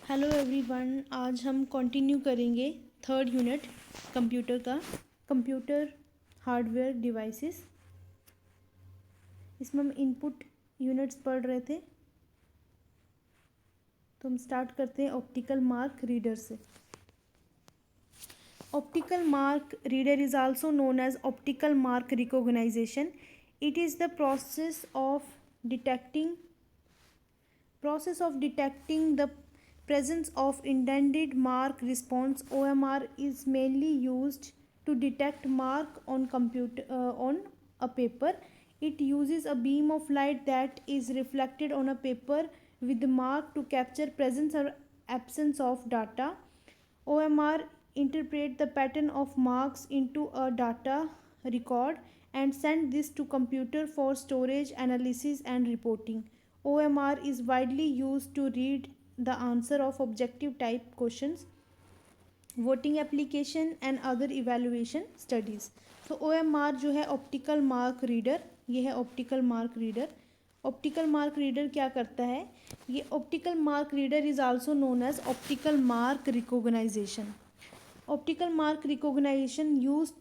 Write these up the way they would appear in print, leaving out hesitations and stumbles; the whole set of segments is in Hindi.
हेलो एवरीवन, आज हम कंटिन्यू करेंगे थर्ड यूनिट कंप्यूटर का। Computer hardware devices. इसमें हम इनपुट यूनिट्स पढ़ रहे थे, तो हम स्टार्ट करते हैं ऑप्टिकल मार्क रीडर से। Optical mark reader is also known as optical mark recognition. It is the process of detecting the presence of intended mark response. OMR is mainly used to detect mark on a paper. It uses a beam of light that is reflected on a paper with the mark to capture presence or absence of data. OMR interpret the pattern of marks into a data record and send this to computer for storage, analysis and reporting. OMR is widely used to read the answer of objective type questions, voting application and other evaluation studies. तो OMR जो है ऑप्टिकल मार्क रीडर, ये है optical mark reader. Optical mark reader क्या करता है? ये optical mark reader is also known as optical mark recognition. Optical mark recognition use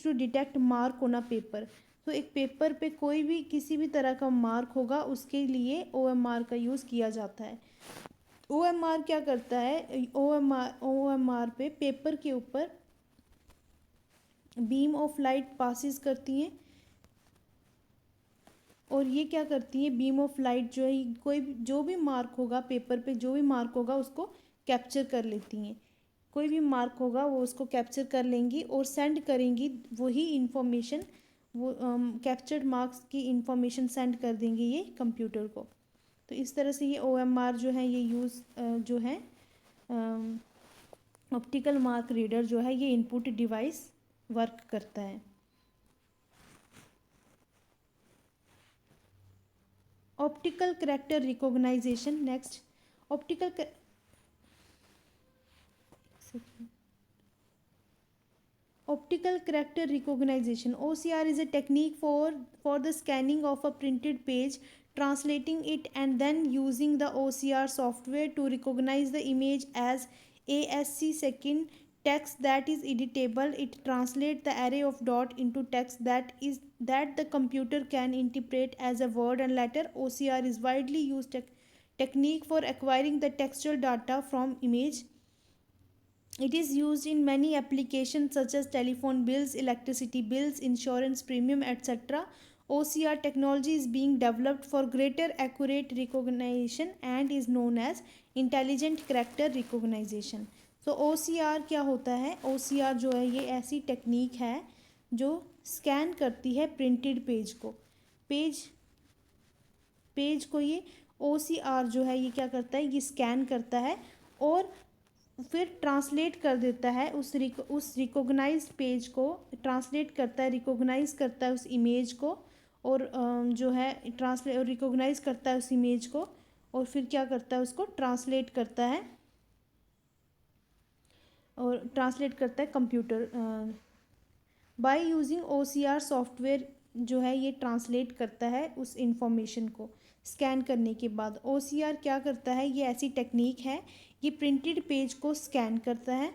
to detect mark on a paper. तो एक पेपर पे कोई भी किसी भी तरह का मार्क होगा, उसके लिए OMR का यूज़ किया जाता है. OMR क्या करता है? OMR पे पेपर के ऊपर बीम ऑफ लाइट पासिस करती हैं, और ये क्या करती है? बीम ऑफ लाइट जो है, कोई जो भी मार्क होगा पेपर पे, जो भी मार्क होगा उसको कैप्चर कर लेती हैं. कोई भी मार्क होगा वो उसको कैप्चर कर लेंगी और सेंड करेंगी. वही इंफॉर्मेशन, वो कैप्चर्ड मार्क्स की इंफॉर्मेशन सेंड कर देंगे ये कंप्यूटर को. तो इस तरह से ये OMR जो है, ये यूज़ जो है ऑप्टिकल मार्क रीडर जो है, ये इनपुट डिवाइस वर्क करता है. Optical character recognition. Next, Optical character recognition (OCR) is a technique for the scanning of a printed page, translating it and then using the OCR software to recognize the image as ASC. Second, text that is editable. It translates the array of dot into text that the computer can interpret as a word and letter. OCR is widely used technique for acquiring the textual data from image. It is used in many applications such as telephone bills, electricity bills, insurance premium, etc. OCR technology is being developed for greater accurate recognition and is known as intelligent character recognition. So OCR क्या होता है? OCR जो है, ये ऐसी टेक्निक है जो स्कैन करती है प्रिंटेड पेज को. पेज को ये OCR जो है, ये क्या करता है? ये स्कैन करता है और फिर ट्रांसलेट कर देता है उस रिकॉग्नाइज्ड पेज को. ट्रांसलेट करता है, रिकॉग्नाइज करता है उस इमेज को, और जो है रिकॉग्नाइज करता है उस इमेज को, और फिर क्या करता है? उसको ट्रांसलेट करता है, और ट्रांसलेट करता है computer. By using OCR software जो है, ये ट्रांसलेट करता है उस इंफॉर्मेशन को स्कैन करने के बाद. OCR क्या करता है? ये ऐसी टेक्निक है, ये प्रिंटेड पेज को स्कैन करता है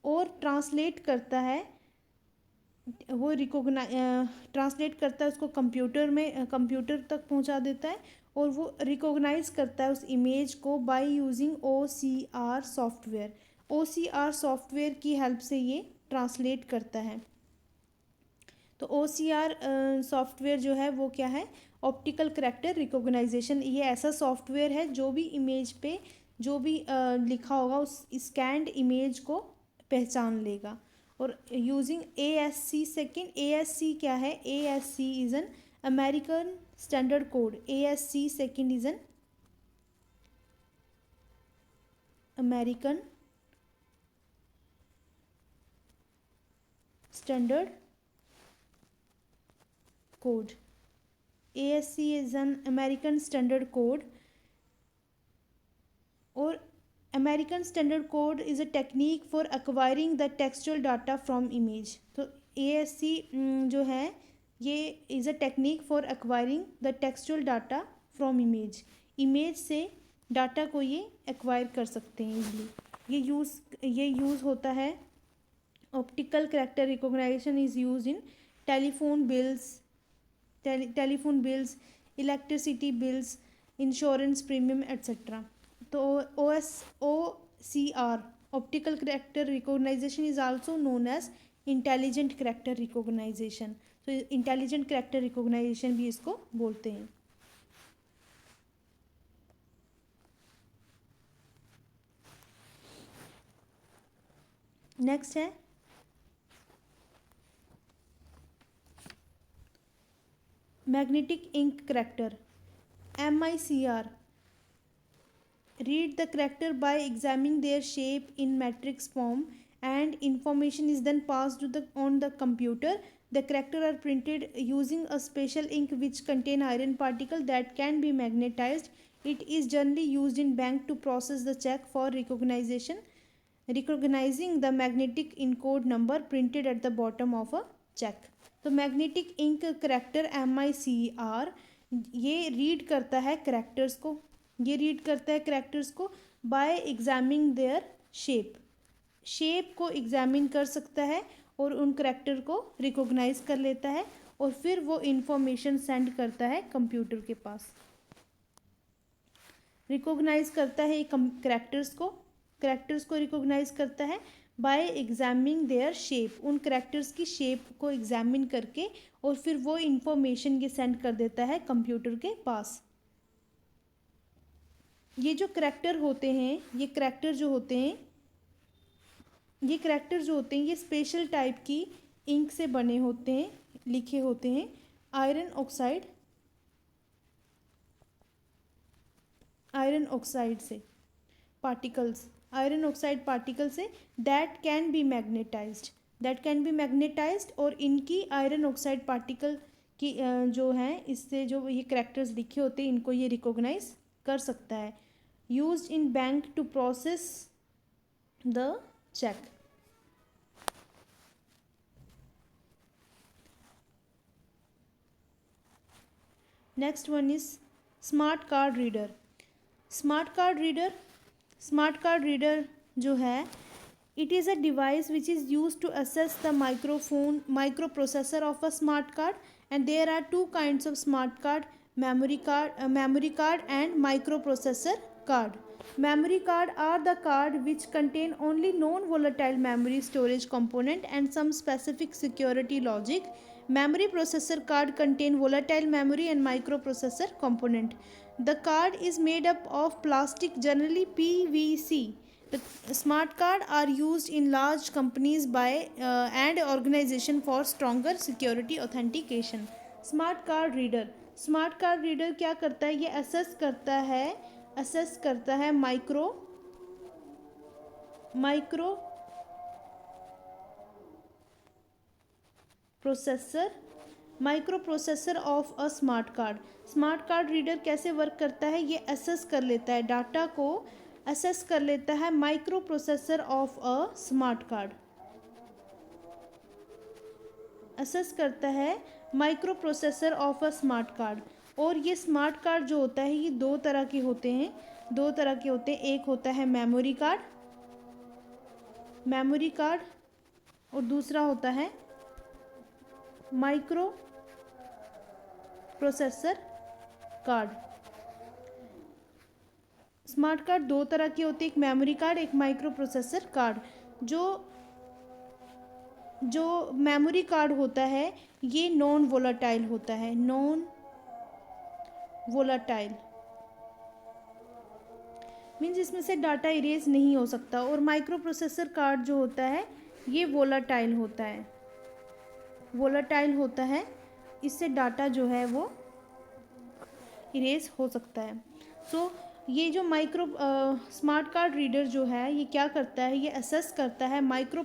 और ट्रांसलेट करता है. वो ट्रांसलेट करता है उसको कंप्यूटर तक पहुंचा देता है, और वो रिकॉग्नाइज करता है उस इमेज को by using OCR software. OCR software की हेल्प से ये ट्रांसलेट करता है. तो OCR सॉफ्टवेयर जो है वो क्या है? Optical character recognition. ये ऐसा सॉफ्टवेयर है जो भी इमेज पे जो भी लिखा होगा उस स्कैन्ड इमेज को पहचान लेगा. और यूजिंग ASC. सेकेंड, ASC क्या है? ASC is an American standard code. ASC second is an American standard code. ASC is an American standard code, or American standard code is a technique for acquiring the textual data from image. तो ASC जो है, ये is a technique for acquiring the textual data from image, image से डाटा को ये एक्वायर कर सकते हैं इजली। ये यूज़ होता है, optical character recognition is use in telephone bills, electricity bills, insurance premium etcetera. तो OCR optical character recognition is also known as intelligent character recognition. तो इंटेलिजेंट कैरेक्टर रिकॉग्नाइजेशन भी इसको बोलते हैं। नेक्स्ट है magnetic ink character, MICR। Read the character by examining their shape in matrix form and information is then passed to on the computer. The character are printed using a special ink which contain iron particle that can be magnetized. It is generally used in bank to process the check for recognizing the magnetic encode number printed at the bottom of a check. तो मैग्नेटिक इंक करेक्टर MICR ये रीड करता है करेक्टर्स को, बाय एग्जामिनिंग देयर शेप को एग्जामिन कर सकता है और उन करेक्टर को रिकॉग्नाइज कर लेता है और फिर वो इंफॉर्मेशन सेंड करता है कंप्यूटर के पास। रिकॉग्नाइज करता है करेक्टर्स को रिकॉग्नाइज करता है बाय एग्जामिनिंग देयर शेप, उन करेक्टर्स की शेप को एग्जामिन करके और फिर वो इंफॉर्मेशन ये सेंड कर देता है कंप्यूटर के पास। ये जो करेक्टर होते हैं, ये करेक्टर जो होते हैं ये स्पेशल टाइप की इंक से बने होते हैं, लिखे होते हैं आयरन ऑक्साइड से particle say that can be magnetised और इनकी आयरन ऑक्साइड पार्टिकल की जो हैं इससे जो ये करेक्टर्स लिखे होते हैं इनको ये रिकॉग्नाइज कर सकता है। Used in bank to process the cheque. Next one is smart card reader जो है, it is a device which is used to assess the microprocessor of a smart card, and there are two kinds of smart card, memory card and microprocessor card. Memory card are the card which contain only non-volatile memory storage component and some specific security logic. Memory processor card contain volatile memory and microprocessor component. The card is made up of plastic, generally PVC. The smart card are used in large companies by and organization for stronger security authentication. Smart card reader क्या करता है, ये असेस करता है micro processor of a smart card reader कैसे वर्क करता है, ये असेस कर लेता है डाटा को, असेस कर लेता है micro processor of a smart card, assess करता है micro processor of a smart card. और ये स्मार्ट कार्ड जो होता है ये दो तरह के होते हैं, एक होता है मेमोरी कार्ड और दूसरा होता है micro processor card. Smart card दो तरह के होते हैं, एक मेमोरी कार्ड, एक माइक्रो प्रोसेसर कार्ड। जो मेमोरी कार्ड होता है ये नॉन वोलाटाइल होता है, मीन्स इसमें से डाटा इरेज नहीं हो सकता। और माइक्रो प्रोसेसर कार्ड जो होता है ये वोलाटाइल होता है, इससे डाटा जो है वो इरेज हो सकता है। सो ये जो स्मार्ट कार्ड रीडर जो है ये क्या करता है, ये असेस करता है माइक्रो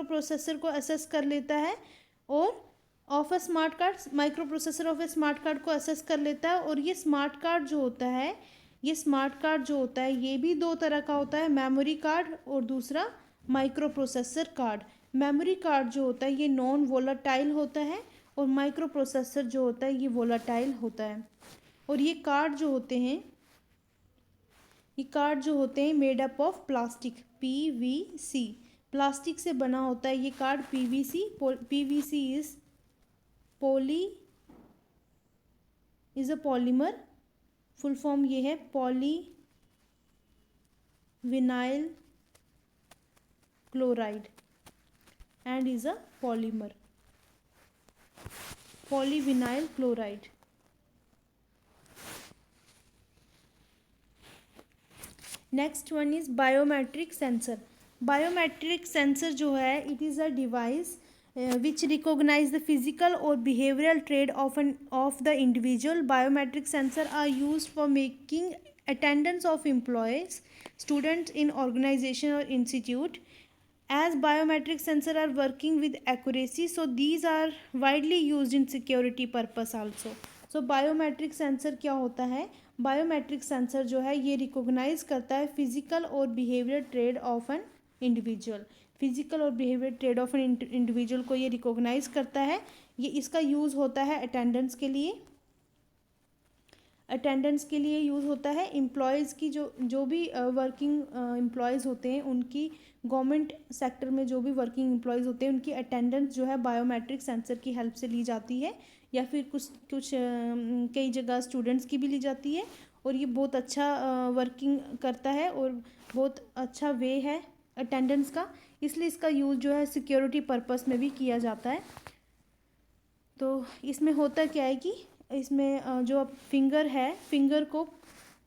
प्रोसेसर को असेस कर लेता है और of a smart card, micro processor of A smart card को असेस कर लेता है। और ये स्मार्ट कार्ड जो होता है ये भी दो तरह का होता है, मेमोरी कार्ड और दूसरा micro processor card. Memory card जो होता है ये नॉन वोलाटाइल होता है और माइक्रो प्रोसेसर जो होता है ये वोलाटाइल होता है। और ये कार्ड जो होते हैं, ये कार्ड जो होते हैं made up of plastic, PVC, plastic से बना होता है ये card. PVC is a polymer, full form ये है poly vinyl chloride and is a polymer, polyvinyl chloride. Next one is biometric sensor. Biometric sensor जो है it is a device which recognize the physical or behavioral trait of the individual. Biometric sensor are used for making attendance of employees, students in organization or institute. As biometric sensor are working with accuracy, so these are widely used in security purpose also. So biometric sensor क्या होता है? बायोमेट्रिक सेंसर जो है ये रिकॉग्नाइज करता है फिजिकल और behaviour trait of an individual, physical और behaviour trait of an individual को ये रिकॉग्नाइज करता है। ये इसका यूज़ होता है अटेंडेंस के लिए, अटेंडेंस के लिए यूज़ होता है। एम्प्लॉयज़ की जो भी वर्किंग एम्प्लॉयज़ होते हैं उनकी, गवर्नमेंट सेक्टर में जो भी वर्किंग एम्प्लॉयज़ होते हैं उनकी अटेंडेंस जो है बायोमेट्रिक सेंसर की हेल्प से ली जाती है, या फिर कुछ कई जगह स्टूडेंट्स की भी ली जाती है। और ये बहुत अच्छा वर्किंग करता है और बहुत अच्छा वे है अटेंडेंस का, इसलिए इसका यूज़ जो है सिक्योरिटी पर्पस में भी किया जाता है। तो इसमें होता क्या है कि इसमें जो फिंगर है, फिंगर को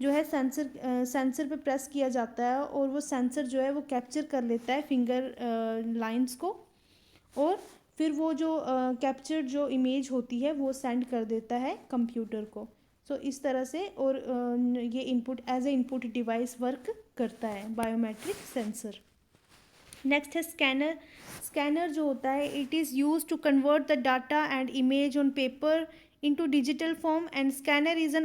जो है सेंसर पे प्रेस किया जाता है और वो सेंसर जो है वो कैप्चर कर लेता है फिंगर लाइंस को, और फिर वो जो कैप्चर जो इमेज होती है वो सेंड कर देता है कंप्यूटर को। सो इस तरह से और ये input as a input device work करता है बायोमेट्रिक सेंसर। नेक्स्ट है स्कैनर। स्कैनर जो होता है it is use to convert the data and image on paper into digital form, and scanner is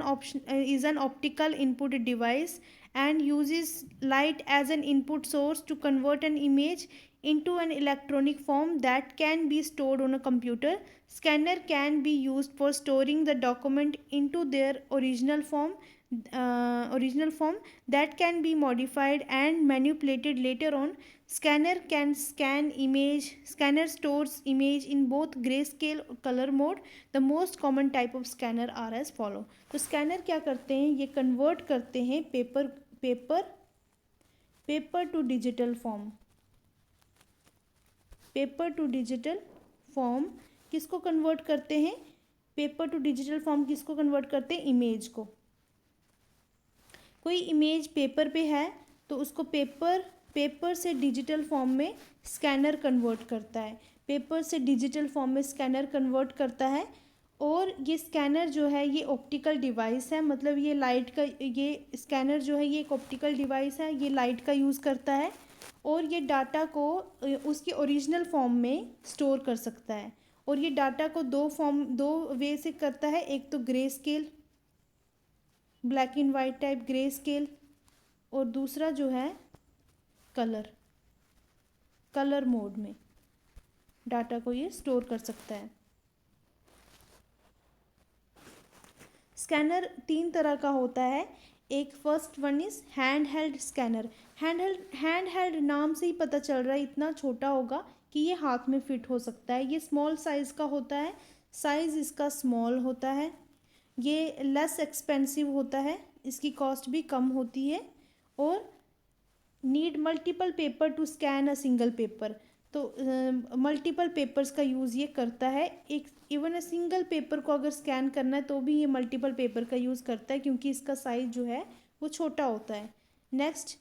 an optical input device and uses light as an input source to convert an image into an electronic form that can be stored on a computer. Scanner can be used for storing the document into their original form that can be modified and manipulated later on. Scanner can scan image. Scanner stores image in both grayscale or color mode. The most common type of scanner are as follow. तो स्कैनर क्या करते हैं, ये कन्वर्ट करते हैं paper two digital form, paper two digital form किसको कन्वर्ट करते हैं, पेपर टू डिजिटल फॉर्म किसको कन्वर्ट करते हैं, इमेज को। कोई इमेज पेपर पे है तो उसको पेपर से डिजिटल फॉर्म में स्कैनर कन्वर्ट करता है, पेपर से डिजिटल फॉर्म में स्कैनर कन्वर्ट करता है। और ये स्कैनर जो है ये ऑप्टिकल डिवाइस है, मतलब ये लाइट का, ये स्कैनर जो है ये एक ऑप्टिकल डिवाइस है, ये लाइट का यूज़ करता है और ये डाटा को उसके ओरिजिनल फॉर्म में स्टोर कर सकता है। और ये डाटा को दो वे से करता है, एक तो grey scale, black and white type grey scale, और दूसरा जो है कलर मोड में डाटा को ये स्टोर कर सकता है। स्कैनर 3 तरह का होता है। एक first one is hand held scanner. Hand held नाम से ही पता चल रहा है इतना छोटा होगा कि ये हाथ में फिट हो सकता है। ये स्मॉल साइज़ का होता है, साइज़ इसका स्मॉल होता है। ये लेस एक्सपेंसिव होता है, इसकी कॉस्ट भी कम होती है। और need multiple paper two scan a single paper, तो मल्टीपल पेपर्स का यूज़ ये करता है। एक इवन अ सिंगल पेपर को अगर स्कैन करना है तो भी ये मल्टीपल पेपर का यूज़ करता है, क्योंकि इसका साइज जो है वो छोटा होता है। Next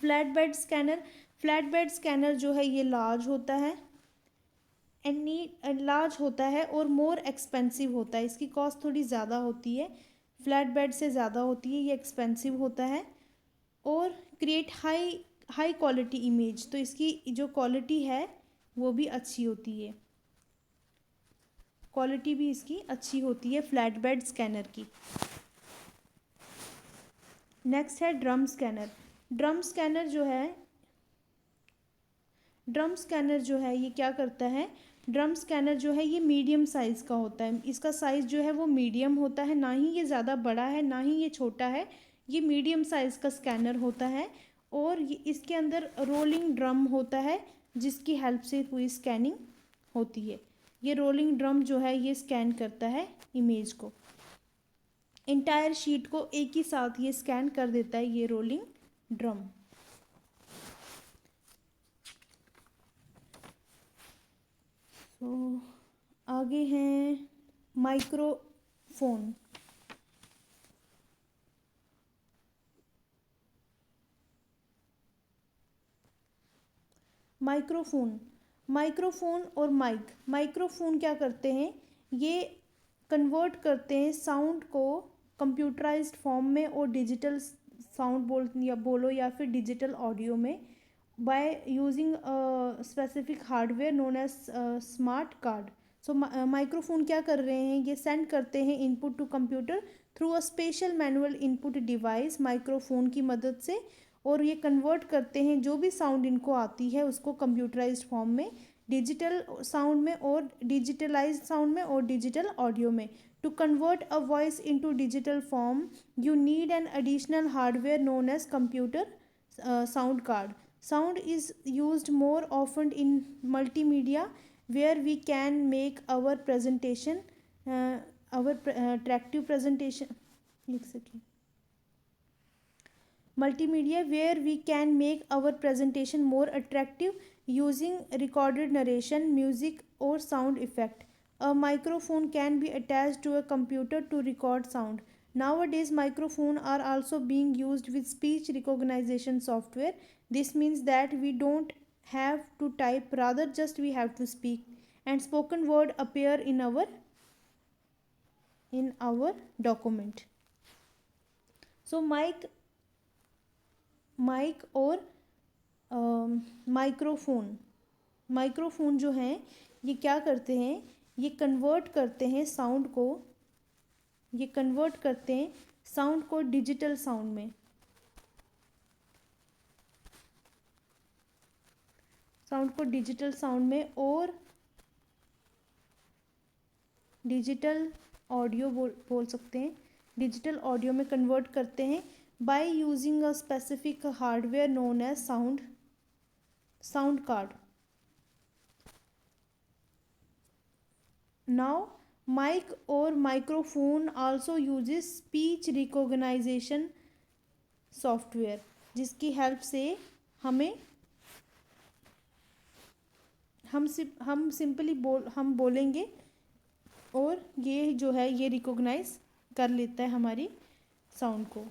flat bed scanner. Flat bed scanner जो है ये लार्ज होता है लार्ज होता है और मोर एक्सपेंसिव होता है, इसकी कॉस्ट थोड़ी ज़्यादा होती है, फ्लैट बेड से ज़्यादा होती है, ये एक्सपेंसिव होता है। और क्रिएट हाई क्वालिटी इमेज, तो इसकी जो क्वालिटी है वो भी अच्छी होती है, क्वालिटी भी इसकी अच्छी होती है फ्लैट बेड स्कैनर की। नेक्स्ट है ड्रम स्कैनर। ड्रम स्कैनर जो है ड्रम स्कैनर जो है ये क्या करता है, ड्रम स्कैनर जो है ये मीडियम साइज़ का होता है, इसका साइज़ जो है वो मीडियम होता है, ना ही ये ज़्यादा बड़ा है ना ही ये छोटा है, ये मीडियम साइज़ का स्कैनर होता है। और ये इसके अंदर रोलिंग ड्रम होता है जिसकी हेल्प से पूरी स्कैनिंग होती है। ये रोलिंग ड्रम जो है ये स्कैन करता है इमेज को, इंटायर शीट को एक ही साथ ये स्कैन कर देता है ये रोलिंग ड्रम। तो आगे हैं माइक्रोफोन। माइक्रोफोन और माइक्रोफोन क्या करते हैं, ये कन्वर्ट करते हैं साउंड को कंप्यूटराइज्ड फॉर्म में और डिजिटल साउंड बोलो या फिर डिजिटल ऑडियो में by using specific hardware known as smart card. So microphone क्या कर रहे हैं, ये सेंड करते हैं input to computer through a special manual input device microphone की मदद से, और ये कन्वर्ट करते हैं जो भी साउंड इनको आती है उसको कंप्यूटराइज्ड फॉर्म में, डिजिटल साउंड में और डिजिटलाइज्ड साउंड में और डिजिटल ऑडियो में। To convert a voice into digital form you need an additional hardware known as computer sound card. Sound is used more often in multimedia where we can make our presentation attractive presentation एक second. Multimedia where we can make our presentation more attractive using recorded narration, music or sound effect. A microphone can be attached to a computer to record sound. Nowadays, microphones are also being used with speech recognition software. This means that we don't have to type, rather just we have to speak, and spoken word appear in our document. So mic और माइक्रोफोन जो हैं ये क्या करते हैं, ये कन्वर्ट करते हैं साउंड को डिजिटल साउंड में, और डिजिटल ऑडियो बोल सकते हैं, डिजिटल ऑडियो में कन्वर्ट करते हैं by using a specific hardware known as sound card. Now mic और microphone also uses speech recognition software, जिसकी हेल्प से हम सिंपली बोलेंगे और ये जो है ये रिकॉग्नाइज कर लेता है हमारी साउंड को।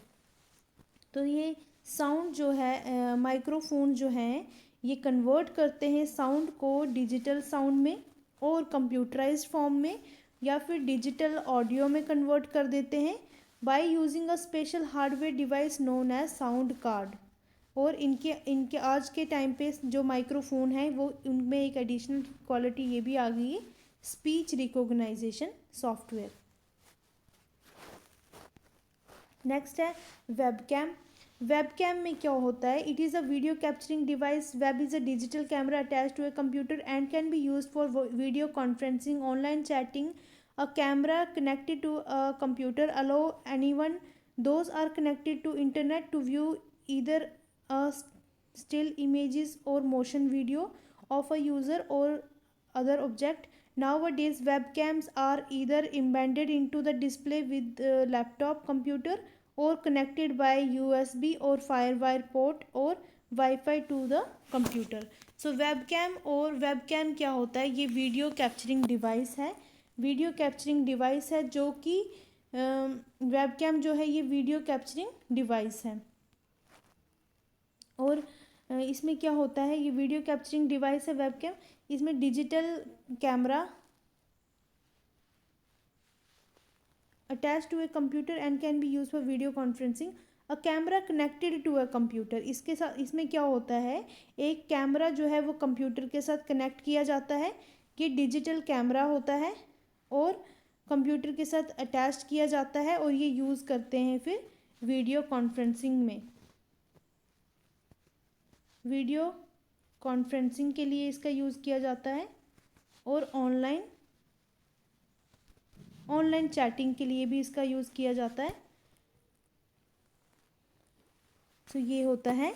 तो ये साउंड जो है माइक्रोफोन जो हैं ये कन्वर्ट करते हैं साउंड को डिजिटल साउंड में और कंप्यूटराइज्ड फॉर्म में या फिर डिजिटल ऑडियो में कन्वर्ट कर देते हैं by using a special hardware device known as sound card. और इनके आज के टाइम पे जो माइक्रोफोन है वो उनमें एक एडिशनल क्वालिटी ये भी आ गई है, स्पीच रिकॉग्नाइजेशन सॉफ्टवेयर। नेक्स्ट है वेबकैम में क्या होता है, it is a video capturing device. Web is a digital camera attach to a computer and can be used for video conferencing, online chatting. A camera connected to a computer allow anyone those are connected to internet to view either still images or motion video of a user or other object. Nowadays webcams are either embedded into the display with the laptop computer or connected by USB or firewire port or Wi-Fi to the computer. So webcam क्या होता है, ये वीडियो कैप्चरिंग डिवाइस है जो कि वेबकैम जो है ये वीडियो कैप्चरिंग डिवाइस है। और इसमें क्या होता है, ये वीडियो कैप्चरिंग डिवाइस है वेबकैम, इसमें digital camera attach to a computer and can be use for video conferencing. A camera connected to a computer, इसके साथ इसमें क्या होता है, एक कैमरा जो है वो कंप्यूटर के साथ कनेक्ट किया जाता है, ये डिजिटल कैमरा होता है और कंप्यूटर के साथ अटैच किया जाता है और ये यूज़ करते हैं फिर वीडियो कॉन्फ्रेंसिंग के लिए इसका यूज़ किया जाता है और ऑनलाइन चैटिंग के लिए भी इसका यूज़ किया जाता है। तो ये होता है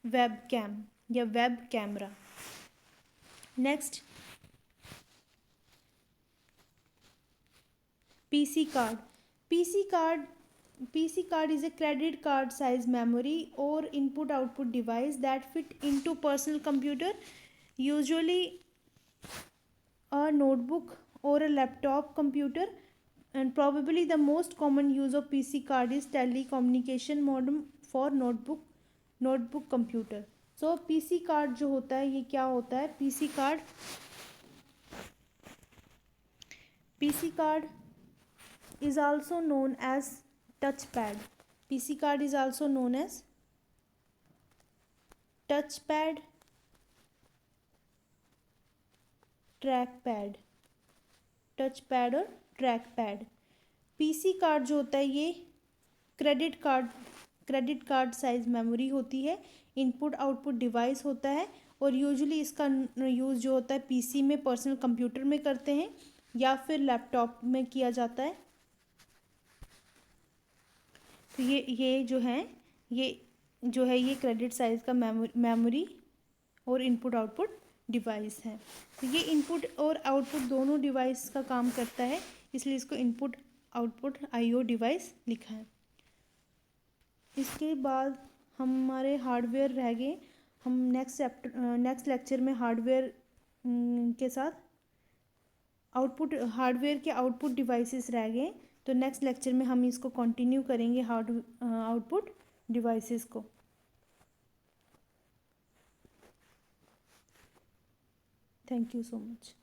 वेब कैम या web camera. Next, PC card. PC card is a credit card size memory or input output device that fit into personal computer, usually a notebook or a laptop computer, and probably the most common use of PC card is telecommunication modem for notebook computer. So PC card जो होता है ये क्या होता है? PC card is also known as touchpad. PC card is also known as touchpad, trackpad, touchpad और trackpad. PC कार्ड जो होता है ये क्रेडिट कार्ड साइज मेमोरी होती है, इनपुट आउटपुट डिवाइस होता है और यूजुअली इसका यूज़ जो होता है पीसी में, पर्सनल कंप्यूटर में करते हैं या फिर लैपटॉप में किया जाता है। तो ये जो है ये क्रेडिट साइज का मेमोरी और इनपुट आउटपुट डिवाइस है। तो ये इनपुट और आउटपुट दोनों डिवाइस का काम करता है, इसलिए इसको इनपुट आउटपुट आईओ डिवाइस लिखा है। इसके बाद हमारे हार्डवेयर रह गए। हम नेक्स्ट लेक्चर में हार्डवेयर के साथ हार्डवेयर के आउटपुट डिवाइसेस रह गए, तो नेक्स्ट लेक्चर में हम इसको कंटिन्यू करेंगे आउटपुट डिवाइसेस को। Thank you so much.